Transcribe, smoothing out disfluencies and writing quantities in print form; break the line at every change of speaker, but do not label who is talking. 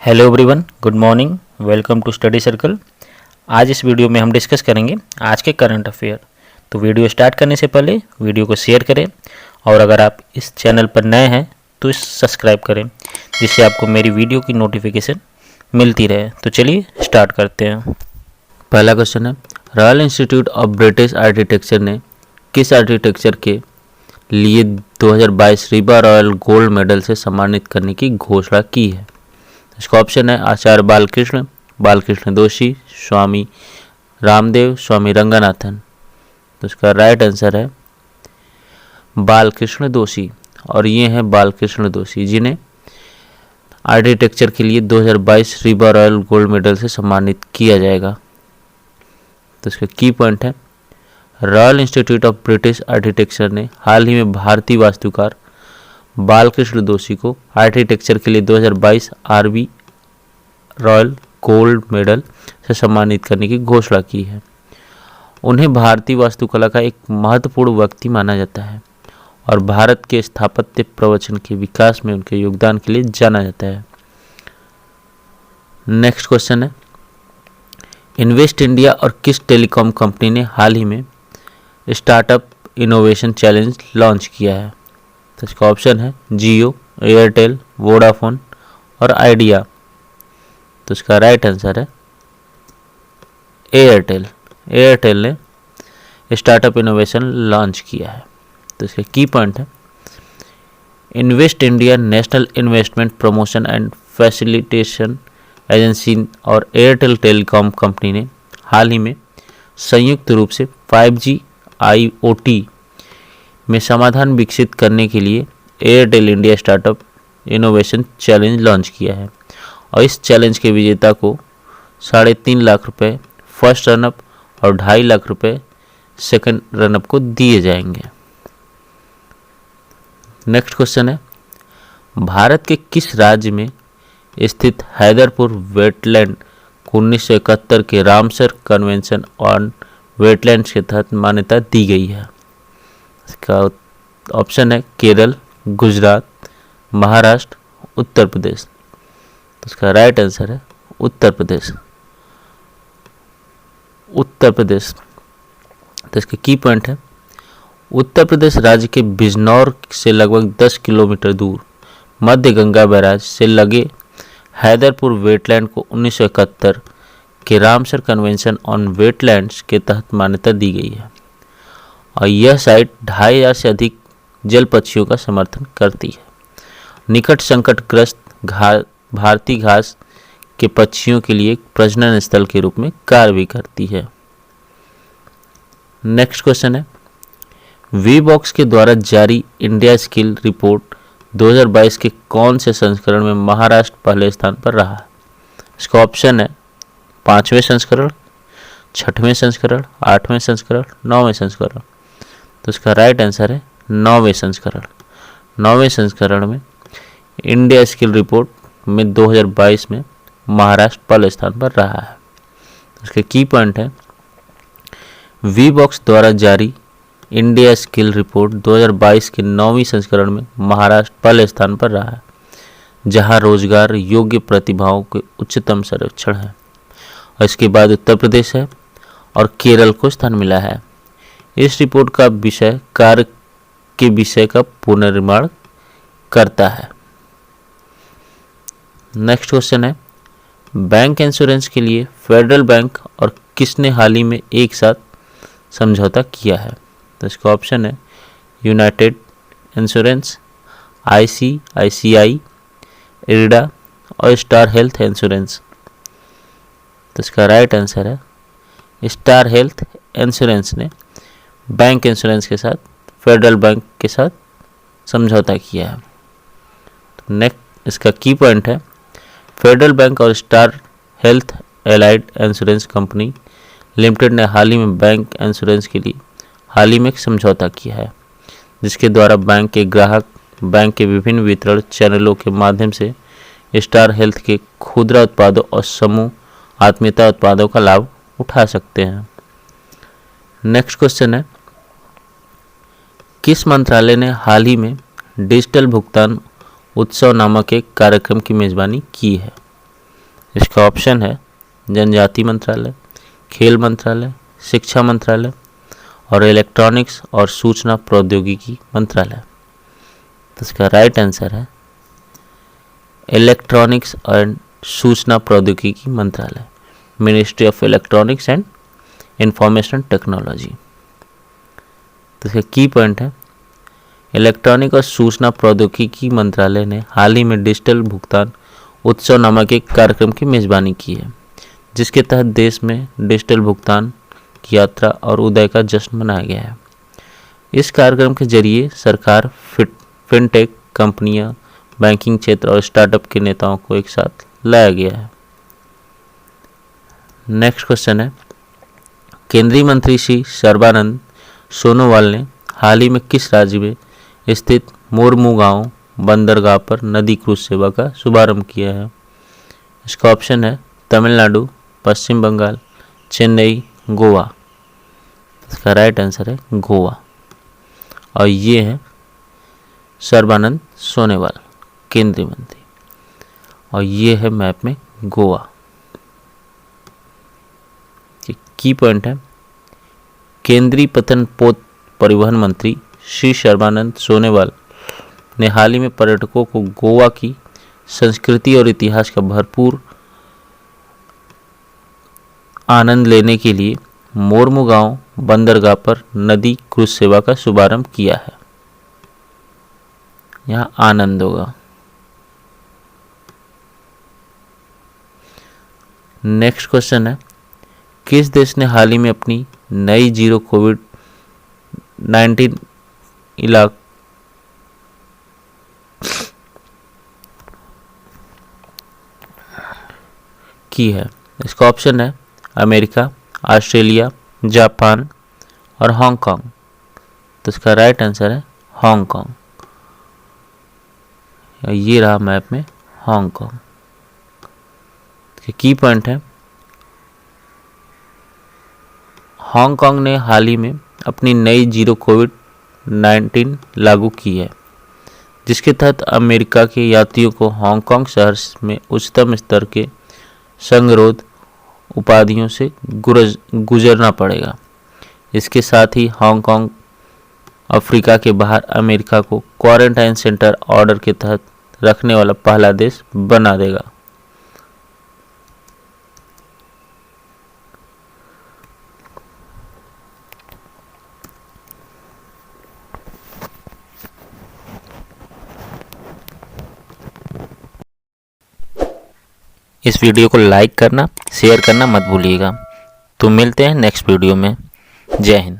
Hello everyone, good morning, welcome to study circle. आज इस video में हम डिस्कस करेंगे आज के करंट अफेयर। तो वीडियो स्टार्ट करने से पहले वीडियो को शेयर करें और अगर आप इस चैनल पर नए हैं तो इस सब्सक्राइब करें, जिससे आपको मेरी वीडियो की नोटिफिकेशन मिलती रहे। तो चलिए स्टार्ट करते हैं। पहला क्वेश्चन है, royal institute of British architecture ने किस आर्किटेक्चर के लिए 2022 रीबा रॉयल गोल्ड मेडल से सम्मानित करने की घोषणा की है? इसका ऑप्शन है आचार्य बालकृष्ण दोषी, स्वामी रामदेव, स्वामी रंगनाथन। तो इसका राइट आंसर है बालकृष्ण दोषी, और ये हैं बालकृष्ण दोषी जिन्हें आर्किटेक्चर के लिए 2022 रीबा रॉयल गोल्ड मेडल से सम्मानित किया जाएगा। तो इसका की पॉइंट है, royal institute of British architecture ने हाल ही में भारतीय वास्तुकार बालकृष्ण दोषी को आर्किटेक्चर के लिए 2022 आरबी रॉयल गोल्ड मेडल से सम्मानित करने की घोषणा की है। उन्हें भारतीय वास्तुकला का एक महत्वपूर्ण व्यक्ति माना जाता है और भारत के स्थापत्य प्रवचन के विकास में उनके योगदान के लिए जाना जाता है। नेक्स्ट क्वेश्चन है, इन्वेस्ट इंडिया और किस टेलीकॉम कंपनी ने हाल ही में स्टार्टअप इनोवेशन चैलेंज लॉन्च किया है? तो इसका ऑप्शन है जियो, एयरटेल, वोडाफोन और आइडिया। तो इसका राइट आंसर है एयरटेल। एयरटेल ने स्टार्टअप इनोवेशन लॉन्च किया है। तो इसका की पॉइंट है, invest India national investment promotion and facilitation agency और एयरटेल टेलीकॉम कंपनी ने हाल ही में संयुक्त रूप से 5G IoT में समाधान विकसित करने के लिए Airtel India startup innovation challenge launch किया है और इस चैलेंज के विजेता को 3.5 लाख रुपए फर्स्ट रनअप और 2.5 लाख रुपए सेकंड रनअप को दिए जाएंगे। नेक्स्ट क्वेश्चन है, भारत के किस राज्य में स्थित हैदरपुर वेटलैंड को 1971 के रामसर कन्वेंशन ऑन वेटलैंड्स के तहत मान्यता दी गई है? इसका ऑप्शन है केरल, गुजरात, महाराष्ट्र, उत्तर प्रदेश। तो इसका राइट आंसर है उत्तर प्रदेश। उत्तर प्रदेश। तो इसका की पॉइंट है, उत्तर प्रदेश राज्य के बिजनौर से लगभग 10 किलोमीटर दूर मध्य गंगा बैराज से लगे हैदरपुर वेटलैंड को 1971 के रामसर कन्वेंशन ऑन वेटलैंड्स के तहत मान्यता दी गई है और यह साइट 2500 से अधिक जल पक्षियों का समर्थन करती है। निकट संकटग्रस्त भारतीय घास के पक्षियों के लिए एक प्रजनन स्थल के रूप में कार्य भी करती है। नेक्स्ट क्वेश्चन है, वीबॉक्स के द्वारा जारी इंडिया स्किल रिपोर्ट 2022 के कौन से संस्करण में महाराष्ट्र पहले स्थान पर रहा है? इसका ऑप्शन है 5वें संस्करण, 6वें संस्करण, 8वें संस्करण, 9वें संस्करण। तो इसका राइट आंसर है 9वें संस्करण। 9वें संस्करण में इंडिया स्किल रिपोर्ट में 2022 में महाराष्ट्र पहले स्थान पर रहा है। इसके की पॉइंट है, वीबॉक्स द्वारा जारी इंडिया स्किल रिपोर्ट 2022 के 9वीं संस्करण में महाराष्ट्र पहले स्थान पर रहा है, जहां रोजगार योग्य प्रतिभाओं के उच्चतम सर्वेक्षण है और इसके बाद उत्तर प्रदेश है और केरल को स्थान मिला है। इस रिपोर्ट का विषय कार्य के विषय का पुनर्निर्माण करता है। नेक्स्ट क्वेश्चन है, बैंक इंश्योरेंस के लिए फेडरल बैंक और किसने हाल ही में एक साथ समझौता किया है? तो इसका ऑप्शन है यूनाइटेड इंश्योरेंस, ICICI, इरडा और स्टार हेल्थ इंश्योरेंस। तो इसका राइट आंसर है स्टार हेल्थ इंश्योरेंस ने बैंक इंश्योरेंस के साथ फेडरल बैंक के साथ समझौता किया है। तो नेक्स्ट इसका की पॉइंट है, फेडरल बैंक और star health allied insurance company limited ने हाल ही में बैंक इंश्योरेंस के लिए हाल ही में एक समझौता किया है, जिसके द्वारा बैंक के ग्राहक बैंक के विभिन्न वितरण चैनलों के माध्यम से स्टार हेल्थ के खुदरा उत्पादों और समूह आत्मीयता उत्पादों का लाभ उठा सकते हैं। नेक्स्ट क्वेश्चन है, किस मंत्रालय ने हाल ही में डिजिटल भुगतान उत्सव नामक एक कार्यक्रम की मेजबानी की है? इसका ऑप्शन है जनजाति मंत्रालय, खेल मंत्रालय, शिक्षा मंत्रालय और इलेक्ट्रॉनिक्स और सूचना प्रौद्योगिकी मंत्रालय। तो इसका राइट आंसर है इलेक्ट्रॉनिक्स एंड सूचना प्रौद्योगिकी मंत्रालय, ministry of electronics and information technology. तो इसका की पॉइंट है इलेक्ट्रॉनिक और सूचना प्रौद्योगिकी मंत्रालय ने हाल ही में डिजिटल भुगतान उत्सव नामक एक कार्यक्रम की मेजबानी की है, जिसके तहत देश में डिजिटल भुगतान की यात्रा और उदय का जश्न मनाया गया है। इस कार्यक्रम के जरिए सरकार फिनटेक कंपनियां, बैंकिंग क्षेत्र और स्टार्टअप के नेताओं को एक साथ लाया गया है। नेक्स्ट क्वेश्चन है केंद्रीय मंत्री श्री सर्बानंद सोनोवाल ने हाल ही में किस राज्य में स्थित मोरमुगांव बंदरगाह पर नदी क्रूज सेवा का शुभारंभ किया है? इसका ऑप्शन है तमिलनाडु, पश्चिम बंगाल, चेन्नई, गोवा। इसका राइट आंसर है गोवा और ये है सर्बानंद सोनोवाल केंद्रीय मंत्री और ये है मैप में गोवा। की पॉइंट है केंद्रीय पतन पोत परिवहन मंत्री श्री सर्बानंद सोनोवाल ने हाल ही में पर्यटकों को गोवा की संस्कृति और इतिहास का भरपूर आनंद लेने के लिए मोरमुगांव बंदरगाह पर नदी क्रूज सेवा का शुभारंभ किया है। यहाँ आनंद होगा। नेक्स्ट क्वेश्चन है किस देश ने हाल ही में अपनी नई जीरो कोविड-19 इलाक की है? इसका ऑप्शन है अमेरिका, ऑस्ट्रेलिया, जापान और हांगकांग। तो इसका राइट आंसर है हांगकांग। ये रहा मैप में हांगकांग। की पॉइंट है हांगकांग ने हाल ही में अपनी नई जीरो कोविड-19 लागू की है, जिसके तहत अमेरिका के यात्रियों को हांगकांग शहर में उच्चतम स्तर के संगरोध उपाधियों से गुजरना पड़ेगा। इसके साथ ही हांगकांग अफ्रीका के बाहर अमेरिका को क्वारंटाइन सेंटर ऑर्डर के तहत रखने वाला पहला देश बना देगा। इस वीडियो को लाइक करना, शेयर करना मत भूलिएगा। तो मिलते हैं नेक्स्ट वीडियो में। जय हिंद।